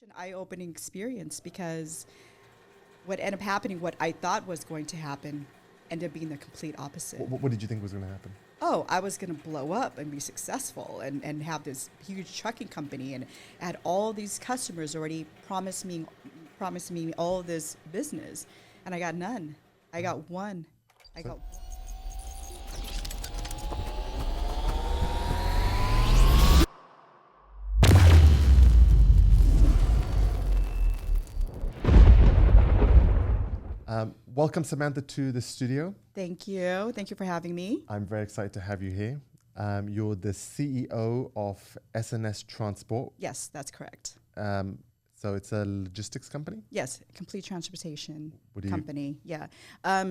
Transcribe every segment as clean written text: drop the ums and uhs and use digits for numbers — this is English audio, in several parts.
An eye-opening experience because what ended up happening, what I thought was going to happen, ended up being the complete opposite. What did you think was going to happen? Oh, I was going to blow up and be successful and have this huge trucking company and had all these customers already promised me all this business, and I got none. I got one. Welcome, Samantha, to the studio. Thank you. Thank you for having me. I'm very excited to have you here. You're the CEO of SNS Transport. Yes, that's correct. So it's a logistics company? Yes, complete transportation company. Yeah.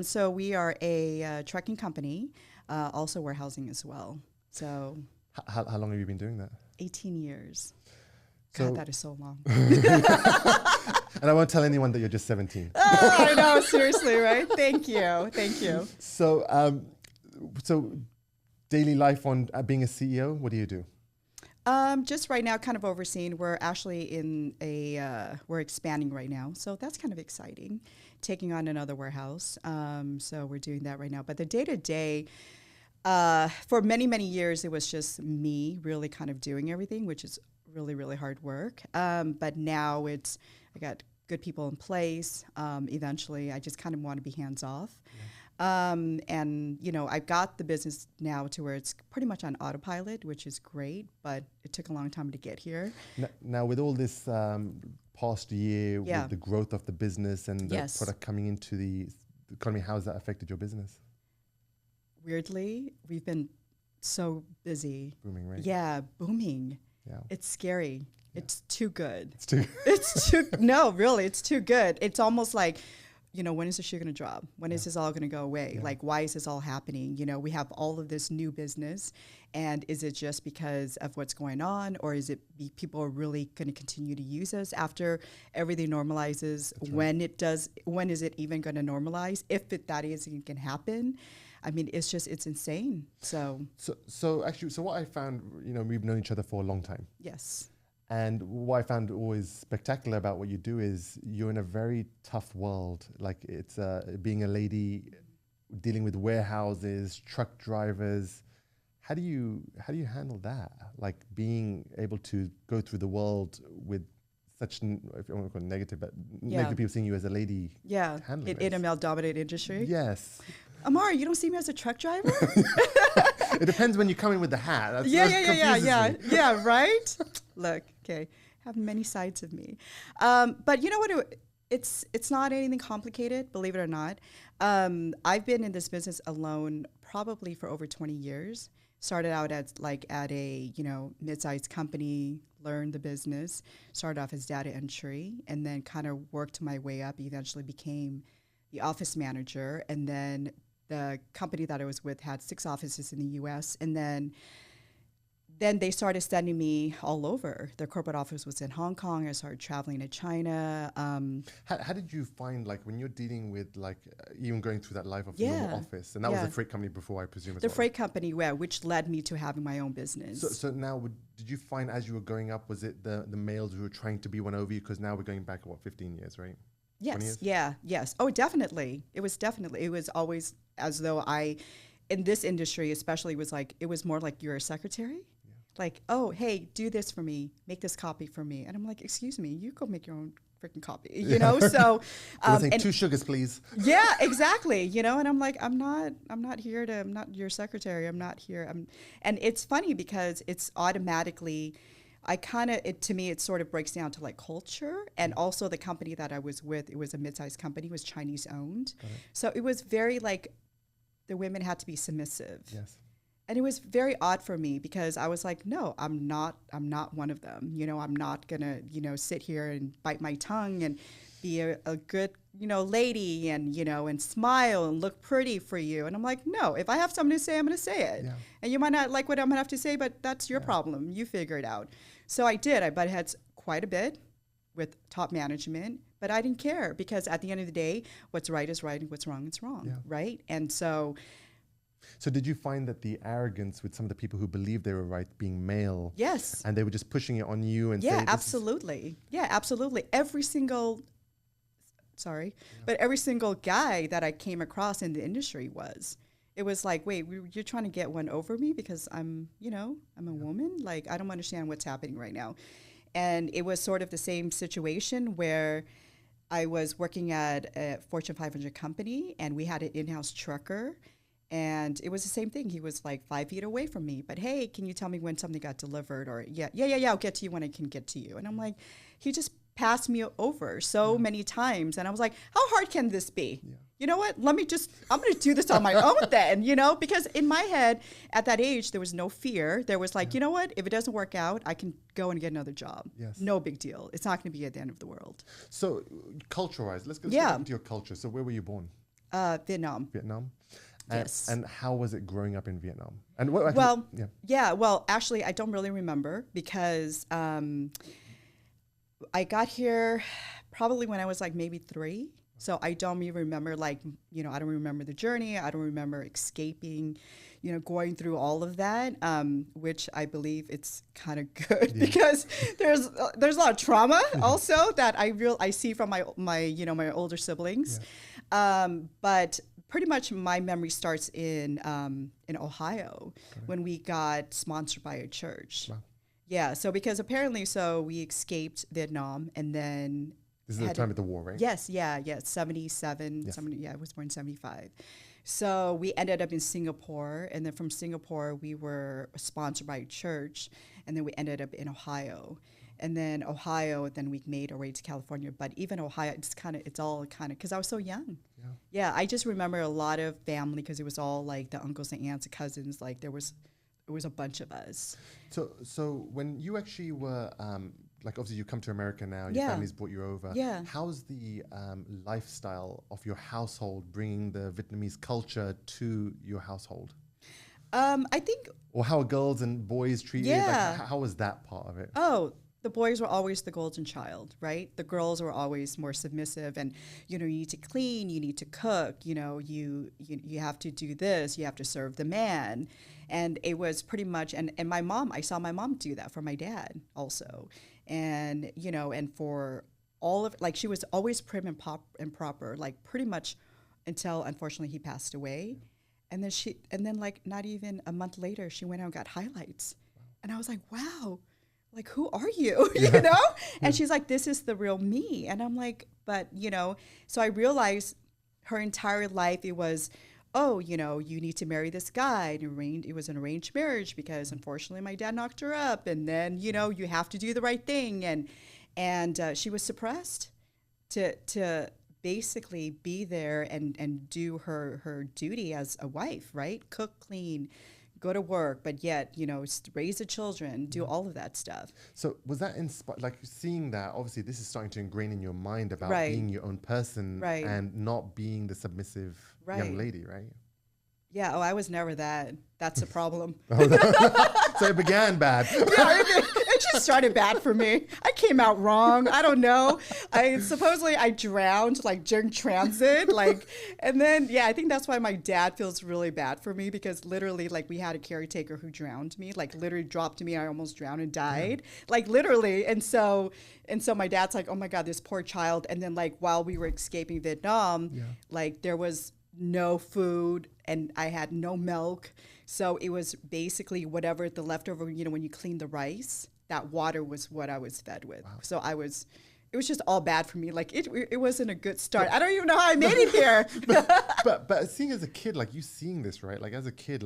So we are a trucking company, also warehousing as well. So How long have you been doing that? 18 years. So God, that is so long. And I won't tell anyone that you're just 17. Oh, I know, seriously, right? Thank you. Thank you. So, so daily life on being a CEO, what do you do? Just right now, kind of overseeing. We're actually in we're expanding right now. So that's kind of exciting, taking on another warehouse. So we're doing that right now. But the day-to-day, for many, many years, it was just me really kind of doing everything, which is really, really hard work. But now I got good people in place. Eventually, I just kind of want to be hands off. Yeah. And, I've got the business now to where it's pretty much on autopilot, which is great, but it took a long time to get here. Now with all this past year, with the growth of the business and the product coming into the economy, how has that affected your business? Weirdly, we've been so busy. Booming, right? Yeah, booming. Yeah. It's scary. Yeah. It's too good. No, really, it's too good. It's almost like, when is this shit going to drop? When is this all going to go away? Yeah. Like, why is this all happening? We have all of this new business, and is it just because of what's going on, or is it people are really going to continue to use us after everything normalizes? That's right. When is it even going to normalize? If that even can happen? I mean, it's insane. So what I found, we've known each other for a long time. Yes. And what I found always spectacular about what you do is you're in a very tough world. Like it's being a lady, dealing with warehouses, truck drivers. How do you handle that? Like being able to go through the world with such, if you want to call it negative, but negative people seeing you as a lady. Yeah, in a male-dominated industry. Yes. Amar, you don't see me as a truck driver? It depends when you come in with the hat. Yeah, right? Look, okay, have many sides of me. But you know what? It's not anything complicated, believe it or not. I've been in this business alone probably for over 20 years. Started out at a mid-sized company, learned the business, started off as data entry, and then kind of worked my way up. Eventually became the office manager, and then the company that I was with had 6 offices in the U.S., and then they started sending me all over. Their corporate office was in Hong Kong. I started traveling to China. How did you find, when you're dealing with, even going through that life of the normal office? And that was a freight company before, I presume, as well. The freight company, which led me to having my own business. So now, did you find as you were growing up, was it the males who were trying to be one over you? Because now we're going back, 15 years, right? Yes, yes. Oh, definitely. It was always as though in this industry especially, it was more like you're a secretary. Yeah. Like, oh, hey, do this for me, make this copy for me. And I'm like, excuse me, you go make your own freaking copy, So and 2 sugars, please. Yeah, exactly. And I'm like, I'm not your secretary. I'm not here. And it's funny because it's automatically, to me, it sort of breaks down to culture. And also the company that I was with, it was a mid-sized company, it was Chinese owned. So it was very the women had to be submissive. Yes. And it was very odd for me because I was like, no, I'm not one of them. I'm not gonna, sit here and bite my tongue and be a good, lady and, and smile and look pretty for you. And I'm like, no, if I have something to say, I'm going to say it. Yeah. And you might not like what I'm going to have to say, but that's your problem. You figure it out. So I did. I butted heads quite a bit with top management, but I didn't care because at the end of the day, what's right is right and what's wrong is wrong, right? And so So did you find that the arrogance with some of the people who believed they were right, being male, Yes. and they were just pushing it on you and Yeah, saying, absolutely. Yeah, absolutely. But every single guy that I came across in the industry it was like, wait, you're trying to get one over me because I'm a woman? Like, I don't understand what's happening right now. And it was sort of the same situation where I was working at a Fortune 500 company and we had an in-house trucker. And it was the same thing. He was like 5 feet away from me. But hey, can you tell me when something got delivered? Or yeah, I'll get to you when I can get to you. And I'm like, he just passed me over so many times. And I was like, how hard can this be? Yeah. You know what? I'm going to do this on my own then, because in my head at that age, there was no fear. There was like, you know what? If it doesn't work out, I can go and get another job. Yes. No big deal. It's not going to be at the end of the world. So culture-wise, let's go back into your culture. So where were you born? Vietnam. Vietnam? Yes. And how was it growing up in Vietnam? And actually, I don't really remember because I got here probably when I was like maybe 3. So I don't even remember I don't remember the journey. I don't remember escaping, going through all of that, which I believe it's kind of good because there's a lot of trauma also that I see from my older siblings. But pretty much my memory starts in Ohio when we got sponsored by a church. Wow. Yeah, so because apparently, we escaped Vietnam and then... This is the time of the war, right? Yes, 77, yes. I was born in 75. So we ended up in Singapore, and then from Singapore, we were sponsored by a church, and then we ended up in Ohio. And then we made our way to California. But even Ohio, it's all because I was so young. Yeah, I just remember a lot of family because it was all like the uncles and aunts and cousins. Like it was a bunch of us. So when you actually were, obviously you come to America now, your family's brought you over. Yeah. How's the lifestyle of your household bringing the Vietnamese culture to your household? I think... Or how are girls and boys treated? Yeah. How was that part of it? Oh, the boys were always the golden child, right? The girls were always more submissive and, you need to clean, you need to cook, you have to do this, you have to serve the man. And it was pretty much, and my mom, I saw my mom do that for my dad also. And, and for all of, she was always prim and proper, pretty much until, unfortunately, he passed away. And then not even a month later, she went out and got highlights. Wow. And I was like, wow. Who are you, And she's like, this is the real me. And I'm like, but, so I realized her entire life, it was, you need to marry this guy. And it was an arranged marriage because unfortunately my dad knocked her up. And then, you have to do the right thing. And she was suppressed to basically be there and do her duty as a wife, right? Cook, clean, go to work, but yet, raise the children, do all of that stuff. So was that seeing that, obviously this is starting to ingrain in your mind about being your own person and not being the submissive young lady, right? Yeah, I was never that. That's a problem. So it began bad. It just started bad for me. I came out wrong. I don't know. Supposedly I drowned during transit. And then, I think that's why my dad feels really bad for me because literally we had a caretaker who drowned me, literally dropped me. I almost drowned and died. Literally. And so my dad's like, oh my God, this poor child. And then while we were escaping Vietnam, there was no food and I had no milk. So it was basically whatever the leftover, when you clean the rice, that water was what I was fed with. Wow. So it was just all bad for me. It wasn't a good start. I don't even know how I made it here. but seeing as a kid, you seeing this, right? As a kid,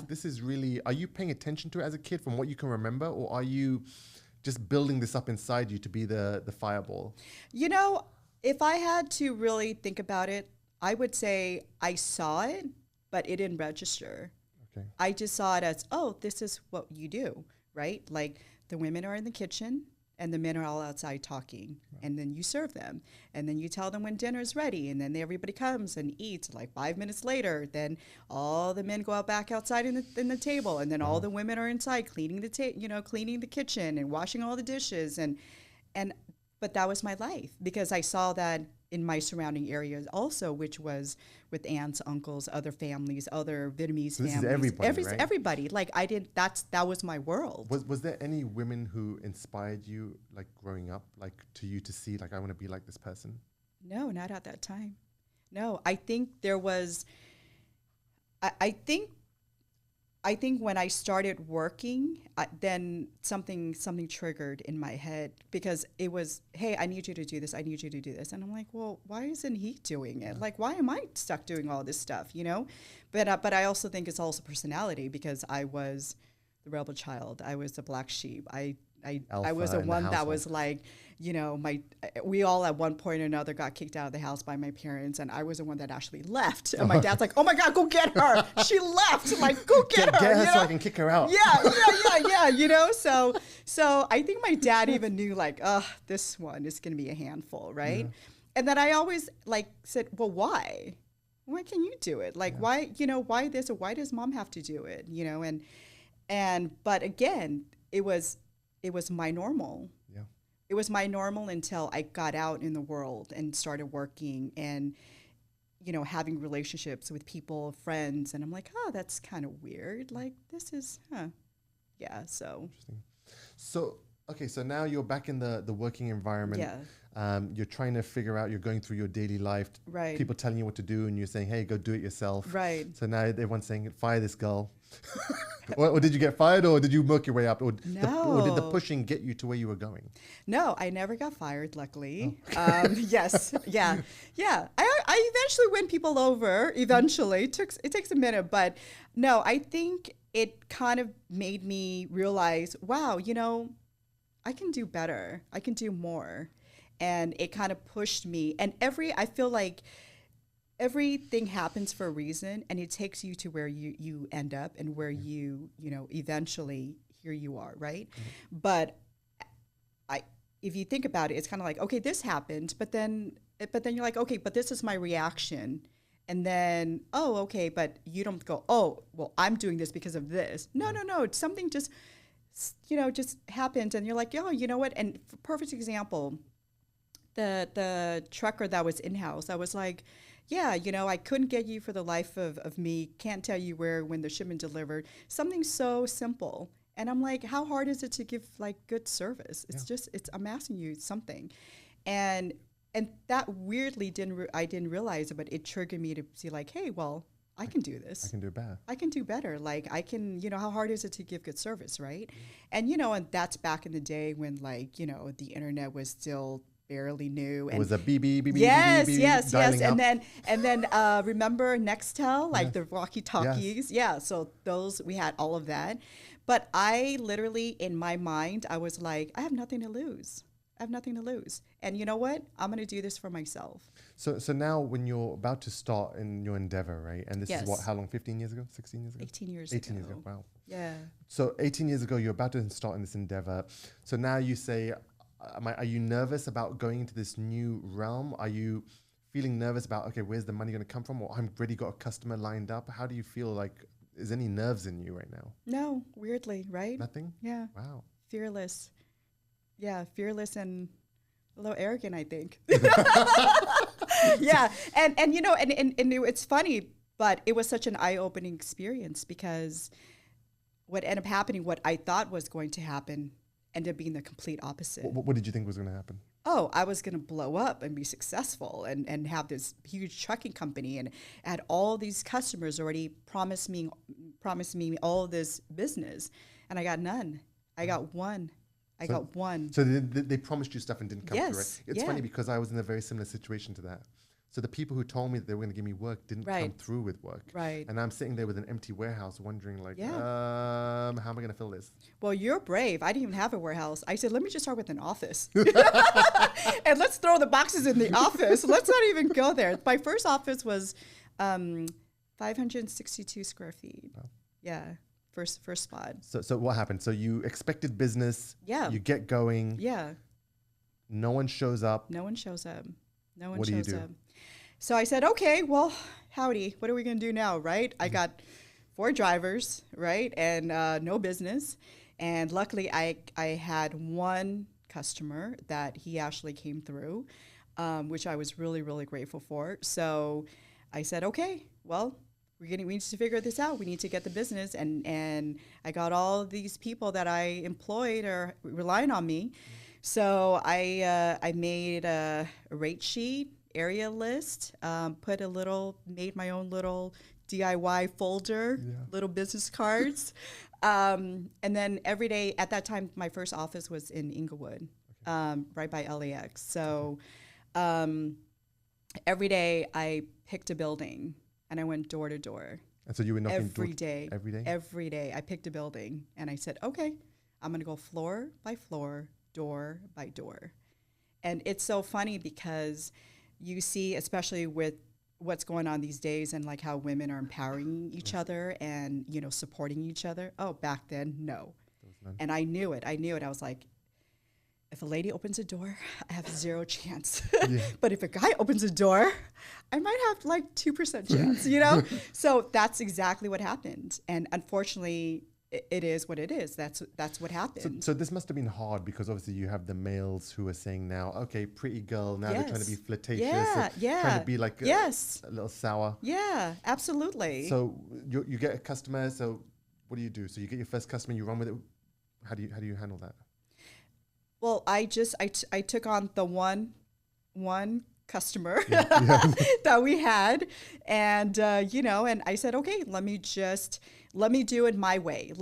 this is really, are you paying attention to it as a kid from what you can remember? Or are you just building this up inside you to be the fireball? If I had to really think about it, I would say I saw it, but it didn't register. Okay. I just saw it as, this is what you do, right? The women are in the kitchen and the men are all outside talking. Right. And then you serve them. And then you tell them when dinner's ready. And then everybody comes and eats. 5 minutes later, then all the men go out back outside in the table. And then all the women are inside cleaning cleaning the kitchen and washing all the dishes. But that was my life because I saw that in my surrounding areas also, which was with aunts, uncles, other families, other Vietnamese So this families. is everybody, right? Everybody. Like that was my world. Was there any women who inspired you, like growing up, like to you to see, like, I want to be like this person? No, not at that time. No, I think there was, I think when I started working, then something triggered in my head, because it was, hey, I need you to do this. I need you to do this. And I'm like, well, why isn't he doing it? Like, why am I stuck doing all this stuff, you know? But I also think it's also personality, because I was the rebel child. I was the black sheep. I was the one that was like, you know, we all at one point or another got kicked out of the house by my parents, and I was the one that actually left. And my dad's like, oh my God, go get her. She left. Like, go get her. Get her, you know? so I can kick her out. Yeah, you know? So I think my dad even knew, like, this one is going to be a handful, right? Yeah. And then I always like said, well, why? Why can you do it? Like, why, you know, why this, or why does mom have to do it? You know, but again, it was my normal. Yeah. It was my normal until I got out in the world and started working and, you know, having relationships with people, friends. And I'm like, oh, that's kind of weird. Like, this is, yeah, so. Interesting. So, okay, so now you're back in the working environment. Yeah. You're trying to figure out, you're going through your daily life. Right. People telling you what to do, and you're saying, hey, go do it yourself. Right. So now everyone's saying, fire this girl. or did you get fired, or did you work your way up? Or did the pushing get you to where you were going? No, I never got fired, luckily. Oh. Yes. Yeah. I eventually win people over, eventually. It takes a minute, but no, I think it kind of made me realize, wow, you know, I can do better. I can do more. And it kind of pushed me. And I feel like everything happens for a reason, and it takes you to where you end up and where you know, eventually here you are, right? Mm-hmm. But if you think about it, it's kind of like, okay, this happened, but then you're like, okay, but this is my reaction. And then, oh, okay, but you don't go, oh, well, I'm doing this because of this. No. Something just, you know, just happened, and you're like, oh, you know what? And perfect example, the trucker that was in-house, I was like, yeah, you know, I couldn't get you for the life of me, can't tell you when the shipment delivered. Something so simple. And I'm like, how hard is it to give like good service? It's just, I'm asking you something. And that weirdly I didn't realize it, but it triggered me to see like, hey, well, I can do this. I can do better. I can do better. Like I can, you know, how hard is it to give good service, right? And, you know, and that's back in the day when like, you know, the internet was still barely new. It was a beep. Yes. And then remember Nextel, like the walkie-talkies? Yes. Yeah. So we had all of that. But I literally, in my mind, I was like, I have nothing to lose. And you know what? I'm going to do this for myself. So now when you're about to start in your endeavor, right? And this is what, how long? 15 years ago? 16 years ago? 18 years 18 years ago. Wow. Yeah. So 18 years ago, you're about to start in this endeavor. So now you say, are you nervous about going into this new realm? Are you feeling nervous about, okay, where's the money going to come from? Or I've already got a customer lined up. How do you feel? Like, is any nerves in you right now? No, weirdly, right? Nothing? Yeah. Wow. Fearless. Yeah, fearless and a little arrogant, I think. Yeah, and you know, and it's funny, but it was such an eye-opening experience, because what ended up happening, what I thought was going to happen, ended up being the complete opposite. What did you think was going to happen? Oh, I was going to blow up and be successful and have this huge trucking company, and had all these customers already promised me all this business, and I got none. I got one. So they promised you stuff and didn't come through, right? It's funny because I was in a very similar situation to that. So the people who told me that they were going to give me work didn't come through with work. Right. And I'm sitting there with an empty warehouse wondering like, how am I going to fill this? Well, you're brave. I didn't even have a warehouse. I said, let me just start with an office. And let's throw the boxes in the office. Let's not even go there. My first office was 562 square feet. Wow. Yeah. First spot. So what happened? So you expected business. Yeah. You get going. Yeah. No one shows up. What do you do? So I said, okay, well, howdy. What are we going to do now, right? I got 4 drivers, right? And no business. And luckily, I had one customer that he actually came through. which I was really, really grateful for. So I said, okay, well, we need to figure this out. We need to get the business. And I got all these people that I employed are relying on me. So I made a rate sheet, area list, made my own little DIY folder, little business cards. And then every day, at that time, my first office was in Inglewood, right by LAX. So every day I picked a building and I went door to door. And so you were knocking every day. Every day? Every day. I picked a building and I said, okay, I'm going to go floor by floor, door by door. And it's so funny because you see, especially with what's going on these days and like how women are empowering each other and, you know, supporting each other. Oh, back then, no. And I knew it. I was like, if a lady opens a door, I have zero chance. But if a guy opens a door, I might have like 2% chance, you know? So that's exactly what happened. And unfortunately, it is what it is. That's what happened. So this must have been hard because obviously you have the males who are saying now, okay, pretty girl, now they're trying to be flirtatious, trying to be like a little sour. Yeah, absolutely. So you get a customer, so what do you do? So you get your first customer, you run with it. How do you handle that? Well, I took on the one customer that we had, and you know, and I said, okay, let me do it my way.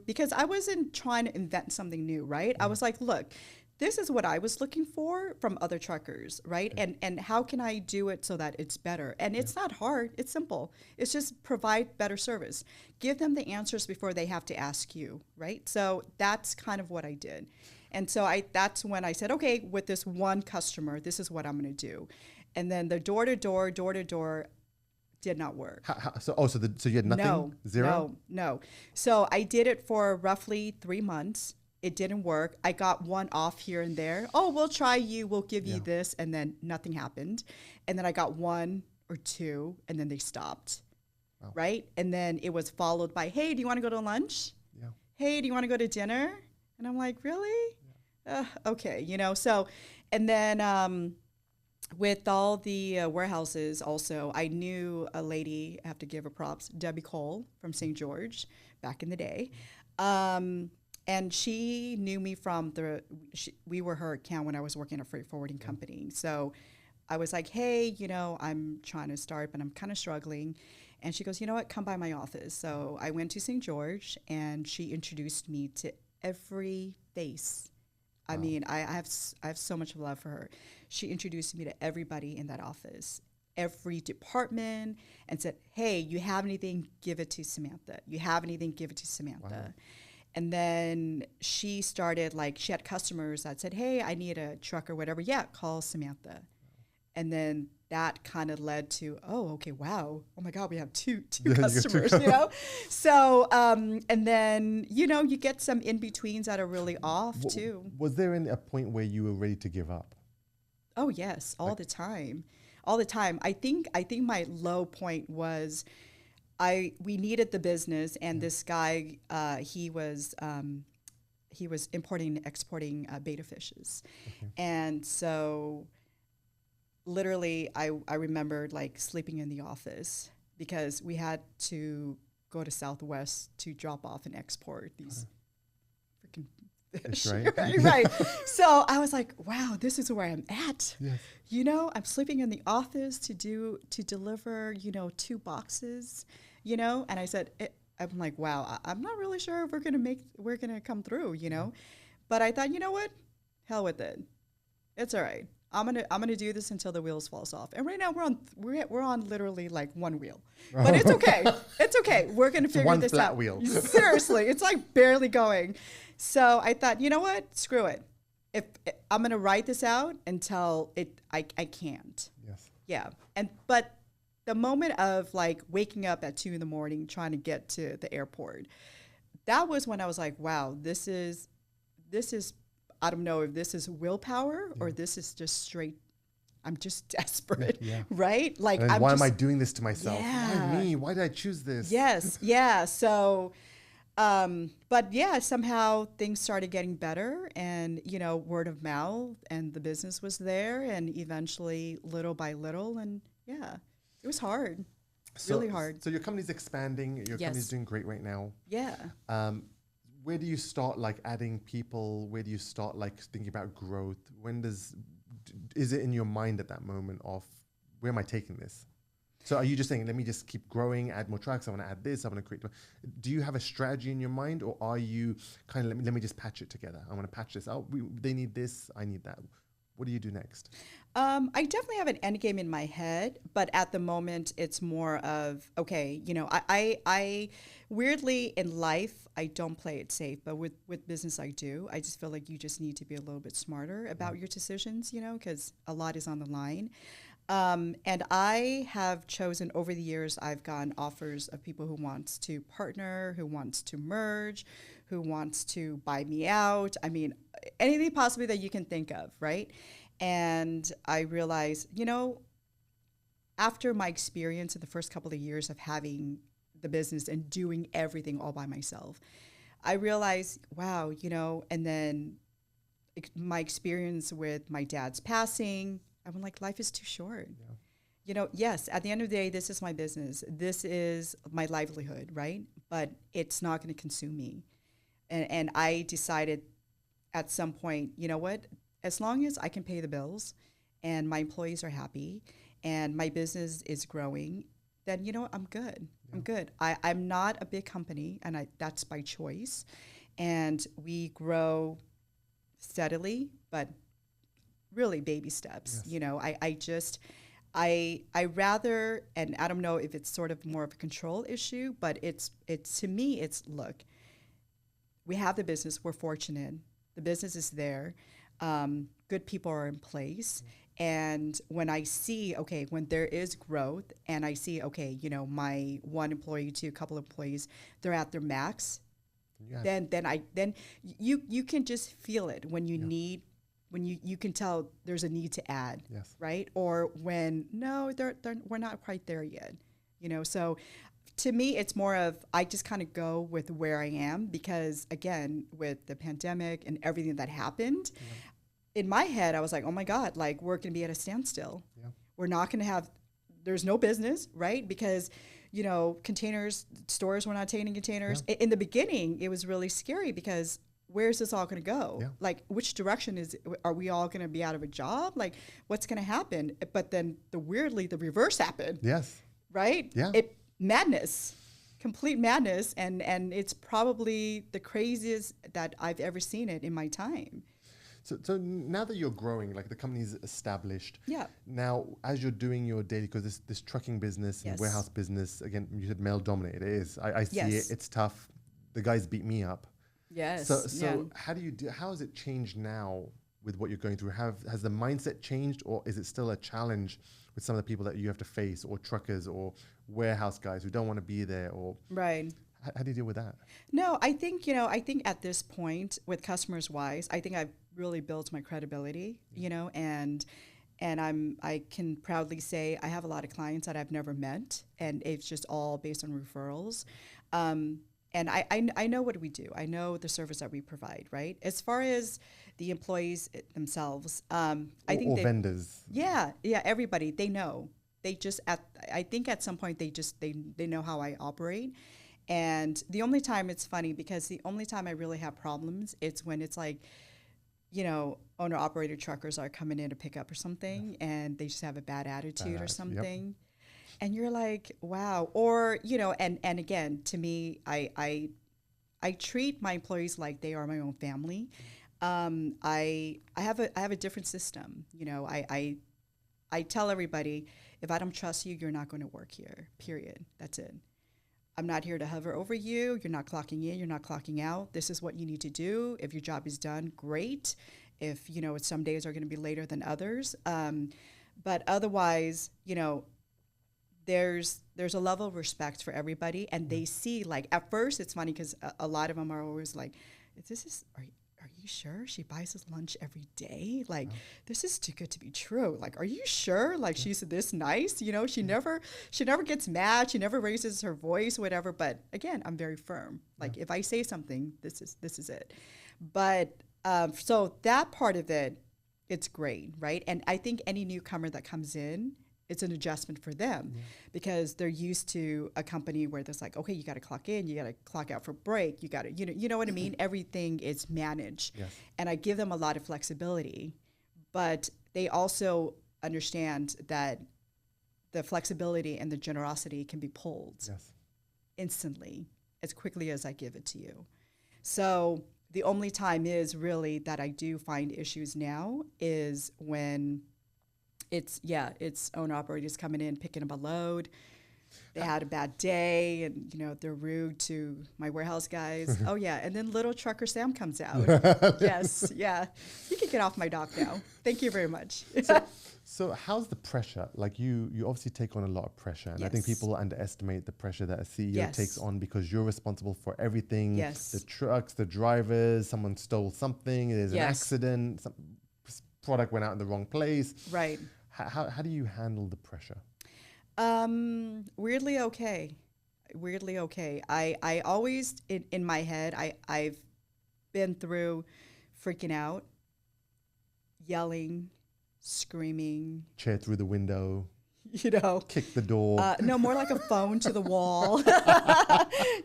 Because I wasn't trying to invent something new, right? I was like, look, this is what I was looking for from other truckers, right? And how can I do it so that it's better? And it's not hard. It's simple. It's just provide better service. Give them the answers before they have to ask you, right? So that's kind of what I did. And so that's when I said, okay, with this one customer, this is what I'm going to do. And then the door to door did not work. So you had nothing? No, Zero? No. So I did it for roughly 3 months. It didn't work. I got one off here and there. Oh, we'll try you. We'll give you this. And then nothing happened. And then I got 1 or 2, and then they stopped. Wow. Right? And then it was followed by, hey, do you want to go to lunch? Yeah. Hey, do you want to go to dinner? And I'm like, really? Okay, you know. So, and then with all the warehouses also, I knew a lady, I have to give her props, Debbie Cole from St. George back in the day. And she knew me from we were her account when I was working at a freight forwarding company. So I was like, hey, you know, I'm trying to start, but I'm kind of struggling. And she goes, you know what, come by my office. So I went to St. George and she introduced me to every face. I mean, I have so much love for her. She introduced me to everybody in that office, every department, and said, hey, you have anything, give it to Samantha. You have anything, give it to Samantha. Wow. And then she started, like, she had customers that said, hey, I need a truck or whatever. Yeah, call Samantha. Wow. And then that kind of led to, oh, okay, wow. Oh, my God, we have two customers, you know? So, and then, you know, you get some in-betweens that are really off, too. Was there a point where you were ready to give up? Oh, yes, all the time. All the time. I think my low point was we needed the business, and this guy, he was importing and exporting betta fishes. Okay. And so literally I remembered like sleeping in the office because we had to go to Southwest to drop off and export these freaking fish. Right. So I was like, wow, this is where I'm at. Yes. You know, I'm sleeping in the office to deliver, you know, 2 boxes, you know, and I said, I'm like, wow, I'm not really sure if we're going to come through, you know, but I thought, you know what, hell with it. It's all right. I'm gonna do this until the wheels falls off. And right now we're on literally like 1 wheel, but it's okay. It's okay. We're gonna figure this out. One flat wheel. Seriously, it's like barely going. So I thought, you know what? Screw it. If I'm gonna ride this out until I can't. Yes. Yeah. But the moment of like waking up at 2 a.m. trying to get to the airport, that was when I was like, wow, this is. I don't know if this is willpower or this is just straight, I'm just desperate, right? Like, why am I doing this to myself? Why me? Why did I choose this? Yes, yeah. So But yeah, somehow things started getting better, and word of mouth, and the business was there, and eventually, little by little, and yeah, it was hard, really hard. So your company's expanding. Your company's Yes. doing great right now. Yeah. Where do you start like adding people? Where do you start like thinking about growth? Is it in your mind at that moment of where am I taking this? So are you just saying, let me just keep growing, add more tracks, I want to add this, I want to create. Do you have a strategy in your mind, or are you kind of, let me just patch it together? I want to patch this out. They need this, I need that. What do you do next? I definitely have an end game in my head, but at the moment it's more of, okay, I weirdly in life, I don't play it safe, but with business I do. I just feel like you just need to be a little bit smarter about your decisions, because a lot is on the line. And I have chosen over the years, I've gotten offers of people who wants to partner, who wants to merge, who wants to buy me out. I mean, anything possibly that you can think of, right? And I realized, after my experience in the first couple of years of having the business and doing everything all by myself, I realized, wow, and then my experience with my dad's passing, I'm like, life is too short. Yeah. Yes, at the end of the day, this is my business. This is my livelihood, right? But it's not going to consume me. And I decided at some point, you know what? As long as I can pay the bills and my employees are happy and my business is growing, then, I'm good. Yeah. I'm good. I'm not a big company, and that's by choice. And we grow steadily, but really baby steps. Yes. I rather, and I don't know if it's sort of more of a control issue, but it's to me, it's, look, we have the business, we're fortunate. The business is there. Good people are in place. And when I see, okay, when there is growth and I see, okay, my one employee to a couple of employees, they're at their max, yes. then you can just feel it when you need, when you can tell there's a need to add, yes. Right? Or when, no, we're not quite there yet, so to me, it's more of, I just kind of go with where I am, because again, with the pandemic and everything that happened, in my head, I was like, oh my God, like we're going to be at a standstill. Yeah. We're not going to have, there's no business, right? Because, containers, stores were not taking containers. Yeah. In the beginning, it was really scary because where's this all going to go? Yeah. Like, which direction are we all going to be out of a job? Like, what's going to happen? But then the reverse happened. Yes. Right? Yeah. Madness, complete madness. And it's probably the craziest that I've ever seen it in my time. So now that you're growing, like the company's established. Yeah. Now, as you're doing your daily, because this trucking business and warehouse business, again, you said male dominated. It is. I see it. It's tough. The guys beat me up. Yes. So how has it changed now with what you're going through? Has the mindset changed, or is it still a challenge with some of the people that you have to face, or truckers or warehouse guys who don't want to be there, or right? How do you deal with that? No, I think at this point with customers wise, I think I've really built my credibility, and I can proudly say I have a lot of clients that I've never met, and it's just all based on referrals. And I know what we do. I know the service that we provide, right? As far as the employees themselves, I think vendors. Yeah, everybody, they know. They just I think at some point they know how I operate. And the only time, it's funny because the only time I really have problems, it's when it's like, owner operator truckers are coming in to pick up or something, and they just have a bad attitude or something. Yep. And you're like, wow. Or, and again, to me, I treat my employees like they are my own family. I have a different system. I tell everybody, if I don't trust you, you're not going to work here, period. That's it. I'm not here to hover over you. You're not clocking in. You're not clocking out. This is what you need to do. If your job is done, great. If, some days are going to be later than others. But otherwise, there's a level of respect for everybody. And they see, like, at first it's funny because a lot of them are always like, are you sure she buys us lunch every day? Like, this is too good to be true. Like, are you sure? Like, she's this nice, you know, she never gets mad. She never raises her voice, whatever. But again, I'm very firm. Like, if I say something, this is it. But so that part of it, it's great, right? And I think any newcomer that comes in, it's an adjustment for them because they're used to a company where there's like, okay, you got to clock in, you got to clock out for break, you got to, you know what I mean? Everything is managed. Yes. And I give them a lot of flexibility, but they also understand that the flexibility and the generosity can be pulled instantly as quickly as I give it to you. So the only time is really that I do find issues now is when it's owner-operators coming in, picking up a load. They had a bad day, and, you know, they're rude to my warehouse guys. Oh, yeah, and then little trucker Sam comes out. Yes, yeah. You can get off my dock now. Thank you very much. So how's the pressure? Like, you obviously take on a lot of pressure, and I think people underestimate the pressure that a CEO takes on because you're responsible for everything. Yes. The trucks, the drivers, someone stole something, there's an accident, some product went out in the wrong place. Right. How do you handle the pressure? Weirdly okay. Weirdly okay. I always, in my head, I've been through freaking out, yelling, screaming. Chair through the window. You know. Kick the door. No, more like a phone to the wall.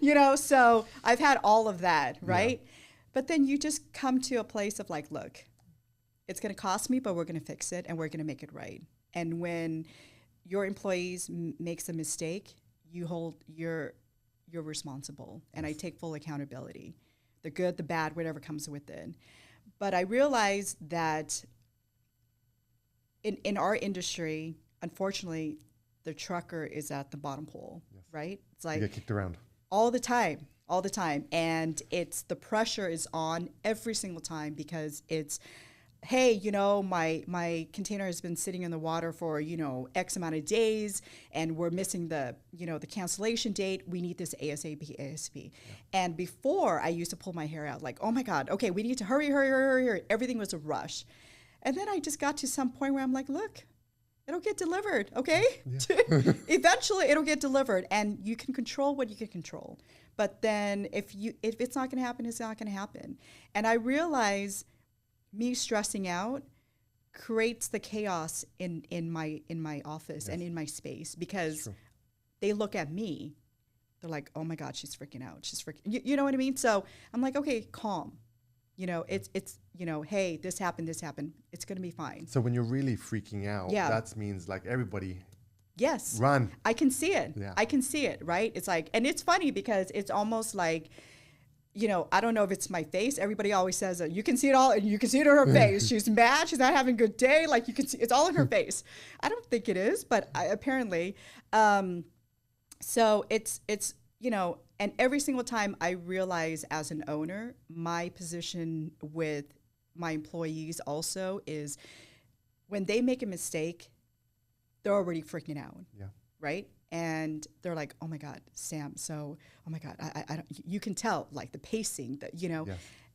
You know, so I've had all of that, right? Yeah. But then you just come to a place of like, look, it's going to cost me, but we're going to fix it and we're going to make it right. And when your employees makes a mistake, you're responsible. And I take full accountability. The good, the bad, whatever comes with it. But I realized that in our industry, unfortunately, the trucker is at the bottom pole, right? It's like you get kicked around all the time. And the pressure is on every single time because it's, hey, you know, my container has been sitting in the water for, you know, X amount of days and we're missing the cancellation date. We need this ASAP. Yeah. And before I used to pull my hair out like, oh my God, okay, we need to hurry. Everything was a rush. And then I just got to some point where I'm like, look, it'll get delivered, okay? Yeah. Eventually it'll get delivered and you can control what you can control. But then if it's not gonna happen, it's not gonna happen. And I realize me stressing out creates the chaos in my office and in my space because they look at me, they're like, oh my God, she's freaking out. You know what I mean? So I'm like, okay, calm. You know, it's you know, hey, this happened. It's going to be fine. So when you're really freaking out, that means like everybody run. I can see it. Yeah. I can see it, right? It's like, and it's funny because it's almost like, you know, I don't know if it's my face. Everybody always says that you can see it all, and you can see it in her face. She's mad. She's not having a good day. Like you can see, it's all in her face. I don't think it is, but apparently. So it's you know, and every single time I realize as an owner, my position with my employees also is when they make a mistake, they're already freaking out. Yeah. Right. And they're like, oh my God, Sam, so, oh my God, I don't, you can tell like the pacing that, you know,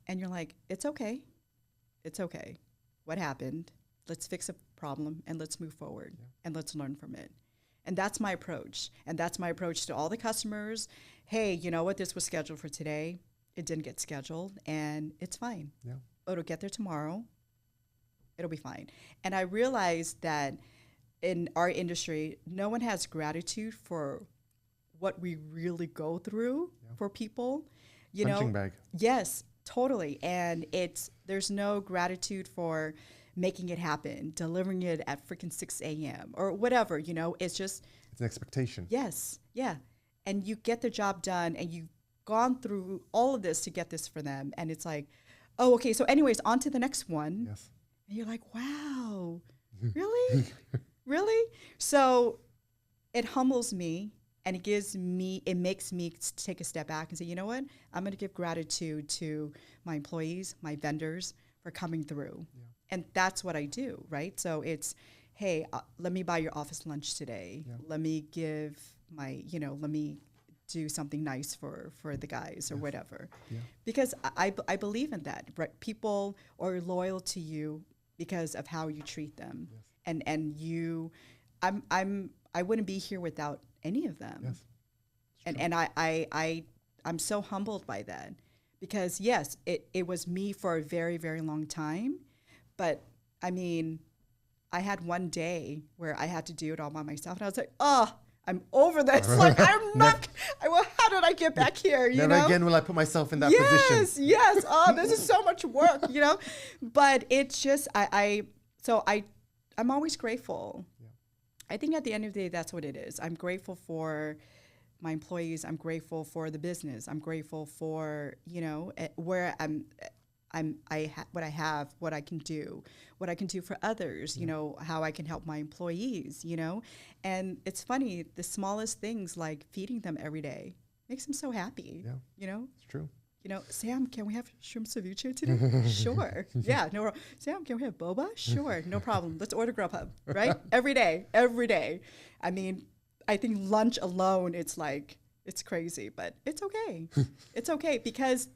and you're like, it's okay. What happened? Let's fix a problem and let's move forward and let's learn from it. And that's my approach. And that's my approach to all the customers. Hey, you know what? This was scheduled for today. It didn't get scheduled and it's fine. Yeah. It'll get there tomorrow. It'll be fine. And I realized that in our industry, no one has gratitude for what we really go through for people. You Punching know, bag. Yes, totally. And there's no gratitude for making it happen, delivering it at freaking 6 a.m. or whatever, you know, it's an expectation. Yes. Yeah. And you get the job done and you've gone through all of this to get this for them. And it's like, oh, okay. So anyways, on to the next one. Yes. And you're like, wow, really? Really? So it humbles me and it makes me take a step back and say, you know what? I'm going to give gratitude to my employees, my vendors for coming through. Yeah. And that's what I do, right? So it's, hey, let me buy your office lunch today. Yeah. Let me give let me do something nice for the guys or whatever. Yeah. Because I believe in that. Right? People are loyal to you because of how you treat them. Yes. And you, I wouldn't be here without any of them. Yes. And I'm so humbled by that, because yes, it was me for a very, very long time. But I mean, I had one day where I had to do it all by myself, and I was like, oh, I'm over this. Like, I'm not, how did I get back here? You Never know? again will I put myself in that position. Yes. Oh, this is so much work, you know? But it's just, I'm always grateful. Yeah. I think at the end of the day, that's what it is. I'm grateful for my employees. I'm grateful for the business. I'm grateful for, you know, where what I have, what I can do for others, you know, how I can help my employees, you know. And it's funny, the smallest things like feeding them every day makes them so happy. Yeah. You know? It's true. You know, Sam, can we have shrimp ceviche today? Sure. Yeah, no. Sam, can we have boba? Sure, no problem. Let's order Grubhub, right? Every day. I mean, I think lunch alone, it's like, it's crazy, but it's okay. It's okay because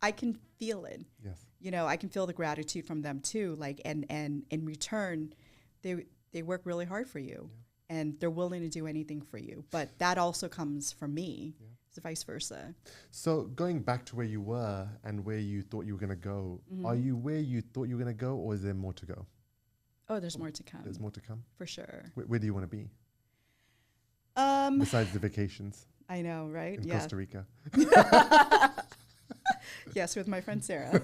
I can feel it. Yes. You know, I can feel the gratitude from them too. Like, and in return, they work really hard for you, and they're willing to do anything for you. But that also comes from me. Yeah. It's vice versa. So going back to where you were and where you thought you were going to go, are you where you thought you were going to go, or is there more to go? Oh, there's more to come. There's more to come? For sure. Where do you want to be? Besides the vacations. I know, right? In Costa Rica. Yes, with my friend Sarah.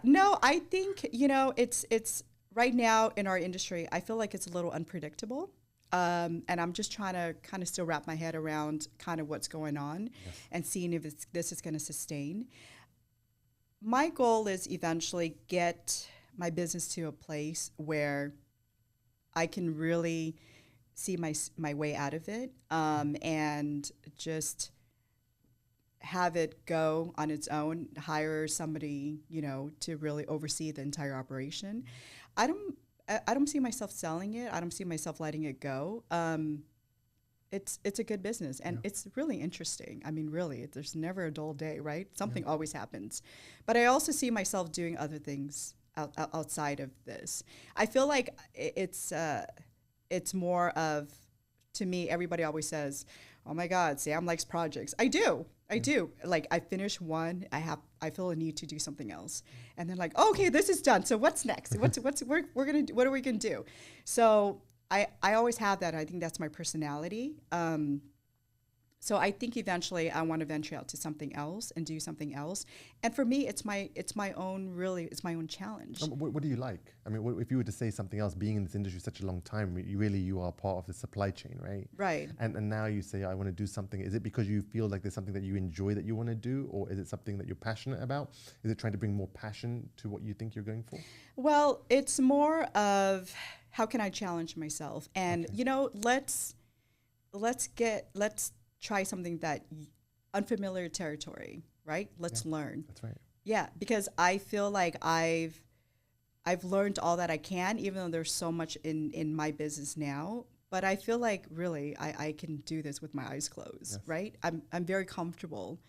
No, I think, you know, it's right now in our industry, I feel like it's a little unpredictable. And I'm just trying to kind of still wrap my head around kind of what's going on and seeing if this is going to sustain. My goal is eventually get my business to a place where I can really see my way out of it, and just have it go on its own, hire somebody, you know, to really oversee the entire operation. I don't see myself selling it. I don't see myself letting it go. It's a good business, and it's really interesting. I mean, really, there's never a dull day, right? Something always happens. But I also see myself doing other things outside of this. I feel like it's more of, to me, everybody always says, oh my God, Sam likes projects. I do. Like, I finish one, I feel a need to do something else. And then like, okay, this is done. So what's next? What are we gonna do? So I always have that. I think that's my personality. So I think eventually I want to venture out to something else and do something else. And for me, it's my own challenge. What do you like? I mean, if you were to say something else, being in this industry such a long time, you are part of the supply chain, right? Right. And now you say, I want to do something. Is it because you feel like there's something that you enjoy that you want to do? Or is it something that you're passionate about? Is it trying to bring more passion to what you think you're going for? Well, it's more of, how can I challenge myself? And, you know, let's try something that unfamiliar territory, right? Let's learn. That's right. Yeah, because I feel like I've learned all that I can, even though there's so much in my business now. But I feel like really I can do this with my eyes closed, right? I'm very comfortable,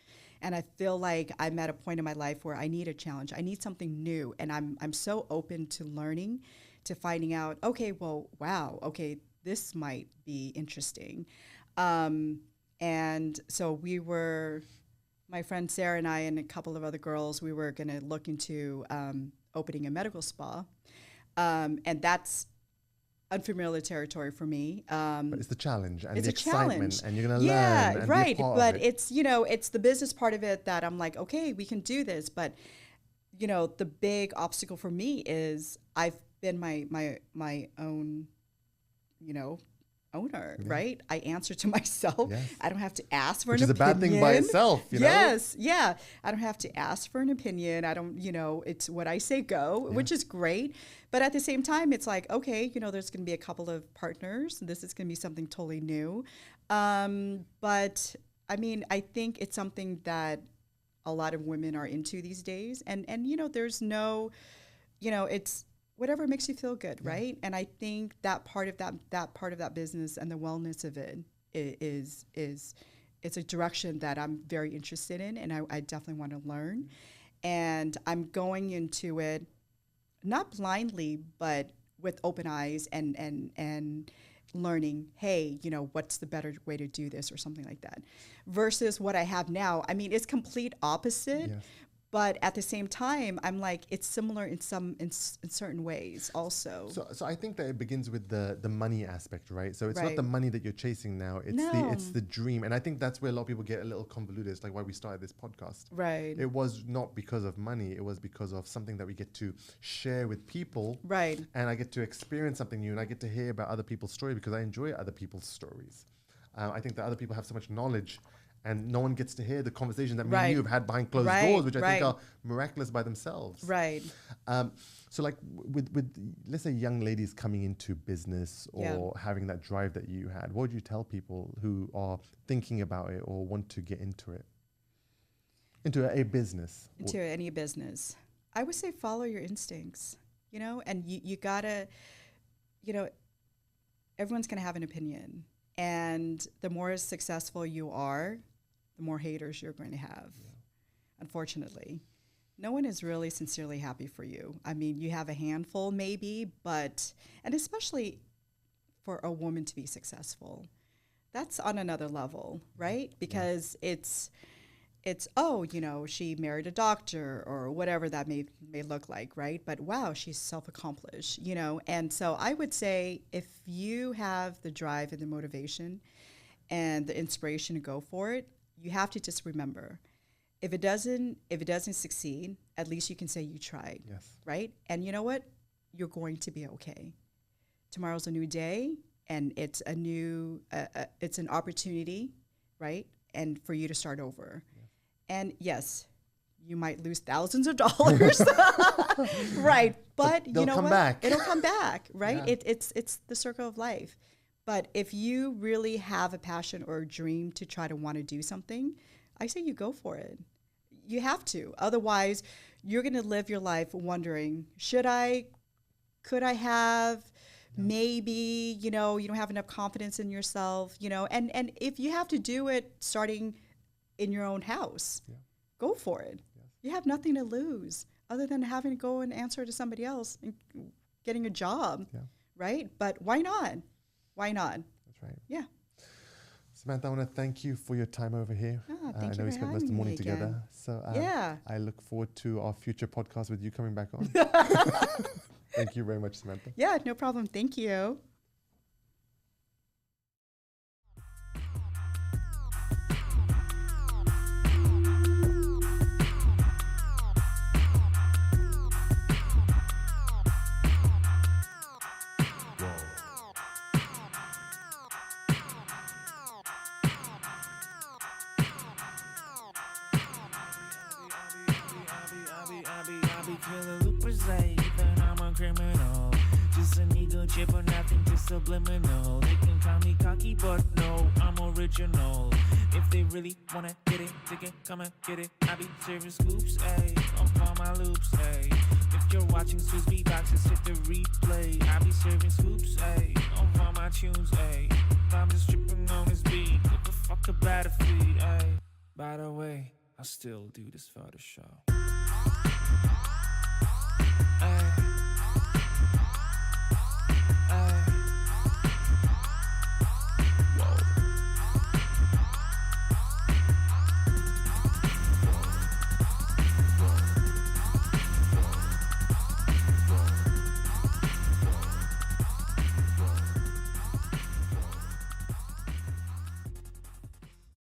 and I feel like I'm at a point in my life where I need a challenge. I need something new, and I'm so open to learning, to finding out. Okay, well, wow, okay, this might be interesting. And so my friend Sarah and I and a couple of other girls, we were going to look into opening a medical spa. And that's unfamiliar territory for me. But it's the challenge and it's the excitement, challenge. and you're going to learn. And right. Be a part But of it. it's, you know, it's the business part of it that I'm like, okay, we can do this. But, you know, the big obstacle for me is I've been my own, you know, owner, right? I answer to myself. Yes. I don't have to ask for Which an is opinion. a bad thing by itself, you know? Yes, yeah. I don't have to ask for an opinion. I don't, you know, it's what I say go, which is great. But at the same time, it's like, okay, you know, there's going to be a couple of partners. And this is going to be something totally new. But I mean, I think it's something that a lot of women are into these days. And you know, there's no, you know, it's whatever makes you feel good, right? And I think that part of that business and the wellness of it is it's a direction that I'm very interested in, and I definitely want to learn. And I'm going into it not blindly, but with open eyes and learning, hey, you know, what's the better way to do this or something like that, versus what I have now. I mean, it's complete opposite. Yes. But at the same time, I'm like, it's similar in certain ways also. So I think that it begins with the money aspect, right? So it's not Right. the money that you're chasing now. It's No. it's the dream. And I think that's where a lot of people get a little convoluted. It's like why we started this podcast. Right. It was not because of money. It was because of something that we get to share with people. Right. And I get to experience something new, and I get to hear about other people's story because I enjoy other people's stories. I think that other people have so much knowledge, and no one gets to hear the conversation that me and you have had behind closed doors, which I think are miraculous by themselves. Right. So like with let's say young ladies coming into business or having that drive that you had, what would you tell people who are thinking about it or want to get into it? Into a business. Into any business. I would say follow your instincts, you know, and you gotta, you know, everyone's gonna have an opinion. And the more successful you are, the more haters you're going to have, unfortunately. No one is really sincerely happy for you. I mean, you have a handful maybe, but, and especially for a woman to be successful, that's on another level, right? Because it's oh, you know, she married a doctor or whatever that may look like, right? But wow, she's self-accomplished, you know? And so I would say if you have the drive and the motivation and the inspiration to go for it, you have to just remember, if it doesn't succeed, at least you can say you tried, right? And you know what? You're going to be okay. Tomorrow's a new day, and it's a new, it's an opportunity, right? And for you to start over. And yes, you might lose thousands of dollars, right? But you know what? It'll come back, right? Yeah. It's the circle of life. But if you really have a passion or a dream to try to want to do something, I say you go for it. You have to. Otherwise, you're going to live your life wondering, should I, could I have, maybe, you know, you don't have enough confidence in yourself, you know, and if you have to do it starting in your own house, go for it. You have nothing to lose other than having to go and answer to somebody else and getting a job, right? But why not? Why not? That's right. Yeah. Samantha, I want to thank you for your time over here. Thank you know we spent most of the morning together. So I look forward to our future podcast with you coming back on. Thank you very much, Samantha. Yeah, no problem. Thank you. Criminal, just an ego chip or nothing, just subliminal. They can call me cocky, but no, I'm original. If they really wanna get it, they can come and get it. I be serving scoops, ayy, on all my loops, ayy. If you're watching Swiss Beatbox, just hit the replay. I be serving scoops, ayy, on all my tunes, ayy. I'm just tripping on this beat, what the fuck about a fee, ayy. By the way, I still do this for the show. Ay.